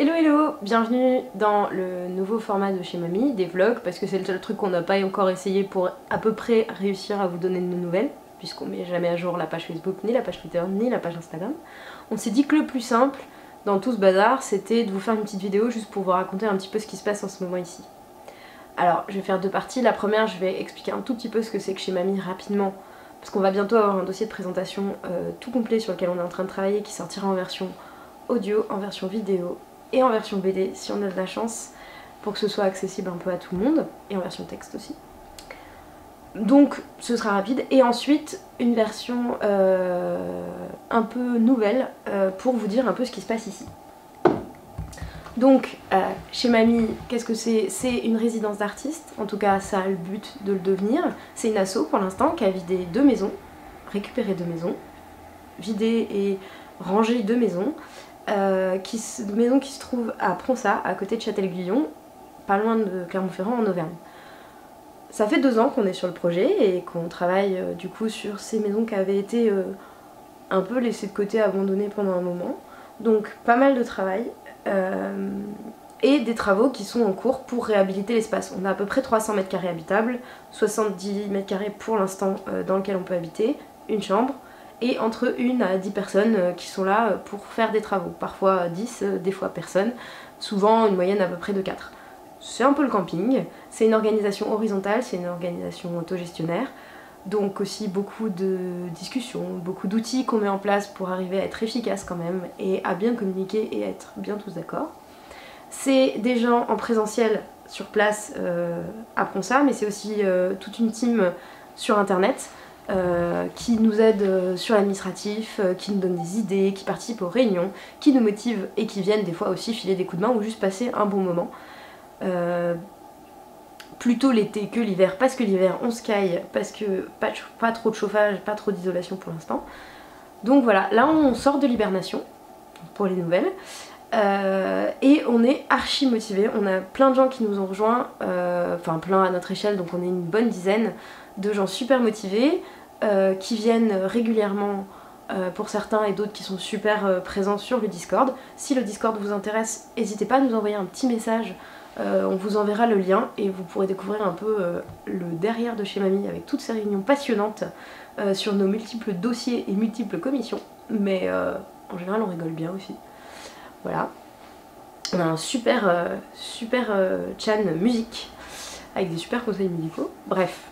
Hello hello, bienvenue dans le nouveau format de chez Mamie, des vlogs, parce que c'est le seul truc qu'on n'a pas encore essayé pour à peu près réussir à vous donner de nos nouvelles, puisqu'on met jamais à jour la page Facebook, ni la page Twitter, ni la page Instagram. On s'est dit que le plus simple dans tout ce bazar, c'était de vous faire une petite vidéo juste pour vous raconter un petit peu ce qui se passe en ce moment ici. Alors, je vais faire deux parties. La première, je vais expliquer un tout petit peu ce que c'est que chez Mamie rapidement, parce qu'on va bientôt avoir un dossier de présentation tout complet sur lequel on est en train de travailler, qui sortira en version audio, en version vidéo et en version BD si on a de la chance, pour que ce soit accessible un peu à tout le monde, et en version texte aussi. Donc ce sera rapide, et ensuite une version un peu nouvelle pour vous dire un peu ce qui se passe ici. Donc chez Mamie, qu'est-ce que c'est? C'est une résidence d'artistes, en tout cas ça a le but de le devenir. C'est une asso pour l'instant qui a vidé deux maisons, récupéré deux maisons, vidé et rangé deux maisons. Maison qui se trouve à Pronsat, à côté de Châtel-Guyon, pas loin de Clermont-Ferrand en Auvergne. Ça fait 2 ans qu'on est sur le projet et qu'on travaille du coup sur ces maisons qui avaient été un peu laissées de côté, abandonnées pendant un moment. Donc pas mal de travail et des travaux qui sont en cours pour réhabiliter l'espace. On a à peu près 300 mètres carrés habitables, 70 mètres carrés pour l'instant dans lequel on peut habiter, une chambre, et entre 1 à 10 personnes qui sont là pour faire des travaux. Parfois 10, des fois personne, souvent une moyenne à peu près de 4. C'est un peu le camping, c'est une organisation horizontale, c'est une organisation autogestionnaire, donc aussi beaucoup de discussions, beaucoup d'outils qu'on met en place pour arriver à être efficace quand même, et à bien communiquer et à être bien tous d'accord. C'est des gens en présentiel sur place à Pronsat, mais c'est aussi toute une team sur internet, qui nous aide sur l'administratif, qui nous donne des idées, qui participe aux réunions, qui nous motive et qui viennent des fois aussi filer des coups de main ou juste passer un bon moment. Plutôt l'été que l'hiver, parce que l'hiver on se caille, parce que pas trop de chauffage, pas trop d'isolation pour l'instant. Donc voilà, là on sort de l'hibernation pour les nouvelles. Et on est archi motivés, on a plein de gens qui nous ont rejoints, enfin plein à notre échelle, donc on est une bonne dizaine de gens super motivés qui viennent régulièrement pour certains et d'autres qui sont super présents sur le Discord. Si le Discord vous intéresse, n'hésitez pas à nous envoyer un petit message, on vous enverra le lien et vous pourrez découvrir un peu le derrière de chez Mamie avec toutes ces réunions passionnantes sur nos multiples dossiers et multiples commissions, mais en général on rigole bien aussi. Voilà, on a un super chan musique avec des super conseils musicaux, bref.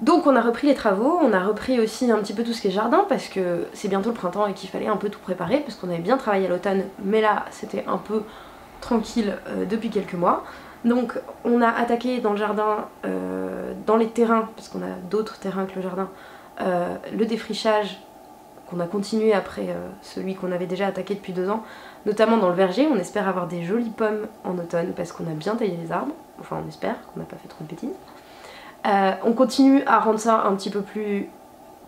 Donc on a repris les travaux, on a repris aussi un petit peu tout ce qui est jardin parce que c'est bientôt le printemps et qu'il fallait un peu tout préparer parce qu'on avait bien travaillé à l'automne, mais là c'était un peu tranquille depuis quelques mois. Donc on a attaqué dans le jardin, dans les terrains, parce qu'on a d'autres terrains que le jardin, le défrichage qu'on a continué après celui qu'on avait déjà attaqué depuis 2 ans, notamment dans le verger. On espère avoir des jolies pommes en automne parce qu'on a bien taillé les arbres, enfin on espère qu'on n'a pas fait trop de bêtises. On continue à rendre ça un petit peu plus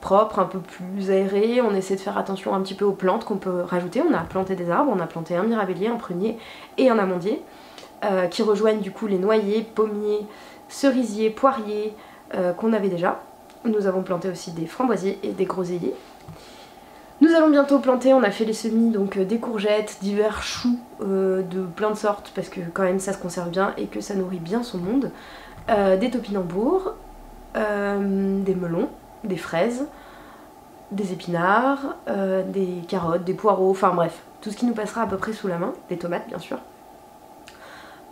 propre, un peu plus aéré, on essaie de faire attention un petit peu aux plantes qu'on peut rajouter. On a planté des arbres, on a planté un mirabellier, un prunier et un amandier qui rejoignent du coup les noyers, pommiers, cerisiers, poiriers qu'on avait déjà. Nous avons planté aussi des framboisiers et des groseilliers. Nous allons bientôt planter, on a fait les semis, donc des courgettes, divers choux de plein de sortes parce que quand même ça se conserve bien et que ça nourrit bien son monde. Des topinambours, des melons, des fraises, des épinards, des carottes, des poireaux, enfin bref, tout ce qui nous passera à peu près sous la main, des tomates bien sûr.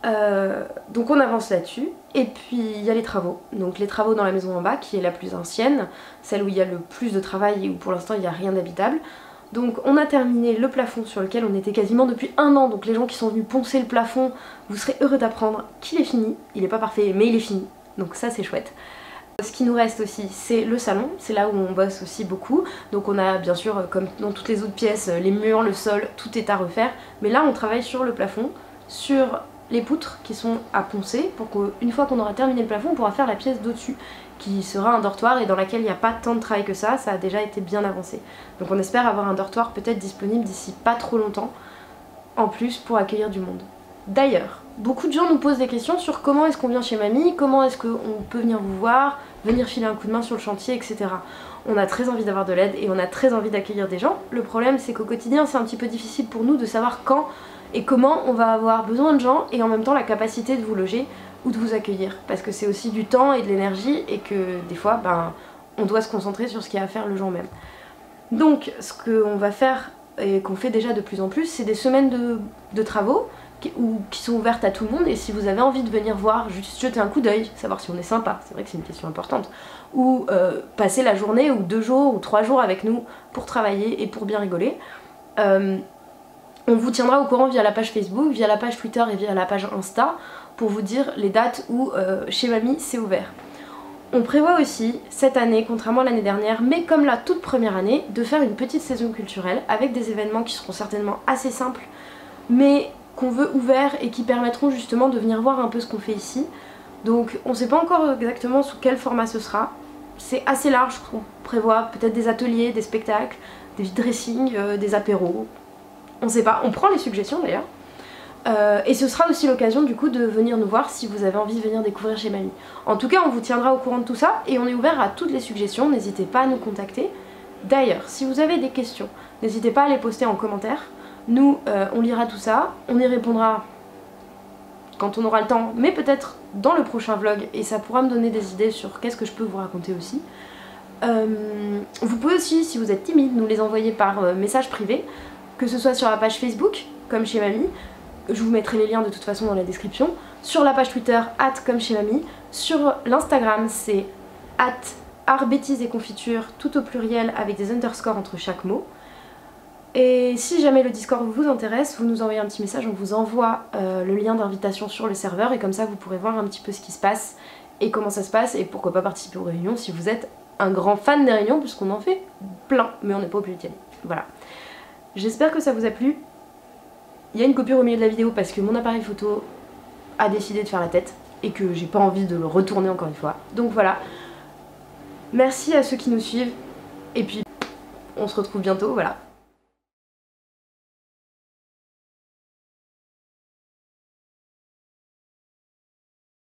Donc on avance là-dessus, et puis il y a les travaux. Donc les travaux dans la maison en bas, qui est la plus ancienne, celle où il y a le plus de travail et où pour l'instant il n'y a rien d'habitable. Donc on a terminé le plafond sur lequel on était quasiment depuis 1 an, donc les gens qui sont venus poncer le plafond, vous serez heureux d'apprendre qu'il est fini. Il n'est pas parfait mais il est fini, donc ça c'est chouette. Ce qui nous reste aussi c'est le salon, c'est là où on bosse aussi beaucoup. Donc on a bien sûr, comme dans toutes les autres pièces, les murs, le sol, tout est à refaire. Mais là on travaille sur le plafond, sur les poutres qui sont à poncer pour qu'une fois qu'on aura terminé le plafond on pourra faire la pièce d'au-dessus qui sera un dortoir et dans laquelle il n'y a pas tant de travail que ça a déjà été bien avancé. Donc on espère avoir un dortoir peut-être disponible d'ici pas trop longtemps en plus pour accueillir du monde. D'ailleurs, beaucoup de gens nous posent des questions sur comment est-ce qu'on vient chez mamie, comment est-ce qu'on peut venir vous voir, venir filer un coup de main sur le chantier, etc. On a très envie d'avoir de l'aide et on a très envie d'accueillir des gens. Le problème c'est qu'au quotidien c'est un petit peu difficile pour nous de savoir quand et comment on va avoir besoin de gens et en même temps la capacité de vous loger ou de vous accueillir. Parce que c'est aussi du temps et de l'énergie et que des fois on doit se concentrer sur ce qu'il y a à faire le jour même. Donc ce qu'on va faire et qu'on fait déjà de plus en plus, c'est des semaines de travaux qui sont ouvertes à tout le monde, et si vous avez envie de venir voir, juste jeter un coup d'œil, savoir si on est sympa, c'est vrai que c'est une question importante, ou passer la journée ou 2 jours ou 3 jours avec nous pour travailler et pour bien rigoler, on vous tiendra au courant via la page Facebook, via la page Twitter et via la page Insta pour vous dire les dates où chez mamie c'est ouvert. On prévoit aussi cette année, contrairement à l'année dernière, mais comme la toute première année, de faire une petite saison culturelle avec des événements qui seront certainement assez simples, mais qu'on veut ouverts et qui permettront justement de venir voir un peu ce qu'on fait ici. Donc on sait pas encore exactement sous quel format ce sera. C'est assez large, on prévoit peut-être des ateliers, des spectacles, des dressings, des apéros. On sait pas, on prend les suggestions d'ailleurs. Et ce sera aussi l'occasion du coup de venir nous voir si vous avez envie de venir découvrir chez mamie. En tout cas on vous tiendra au courant de tout ça et on est ouvert à toutes les suggestions, n'hésitez pas à nous contacter. D'ailleurs, si vous avez des questions, n'hésitez pas à les poster en commentaire. Nous, on lira tout ça, on y répondra quand on aura le temps, mais peut-être dans le prochain vlog, et ça pourra me donner des idées sur qu'est-ce que je peux vous raconter aussi. Vous pouvez aussi, si vous êtes timide, nous les envoyer par message privé, que ce soit sur la page Facebook, comme chez mamie, je vous mettrai les liens de toute façon dans la description, sur la page Twitter, @commeschezmamie, sur l'Instagram c'est @artbêtises et confiture, tout au pluriel avec des underscores entre chaque mot. Et si jamais le Discord vous intéresse, vous nous envoyez un petit message, on vous envoie le lien d'invitation sur le serveur et comme ça vous pourrez voir un petit peu ce qui se passe et comment ça se passe et pourquoi pas participer aux réunions si vous êtes un grand fan des réunions puisqu'on en fait plein mais on n'est pas obligé d'y aller. Voilà. J'espère que ça vous a plu. Il y a une coupure au milieu de la vidéo parce que mon appareil photo a décidé de faire la tête et que j'ai pas envie de le retourner encore une fois. Donc voilà. Merci à ceux qui nous suivent et puis on se retrouve bientôt, voilà.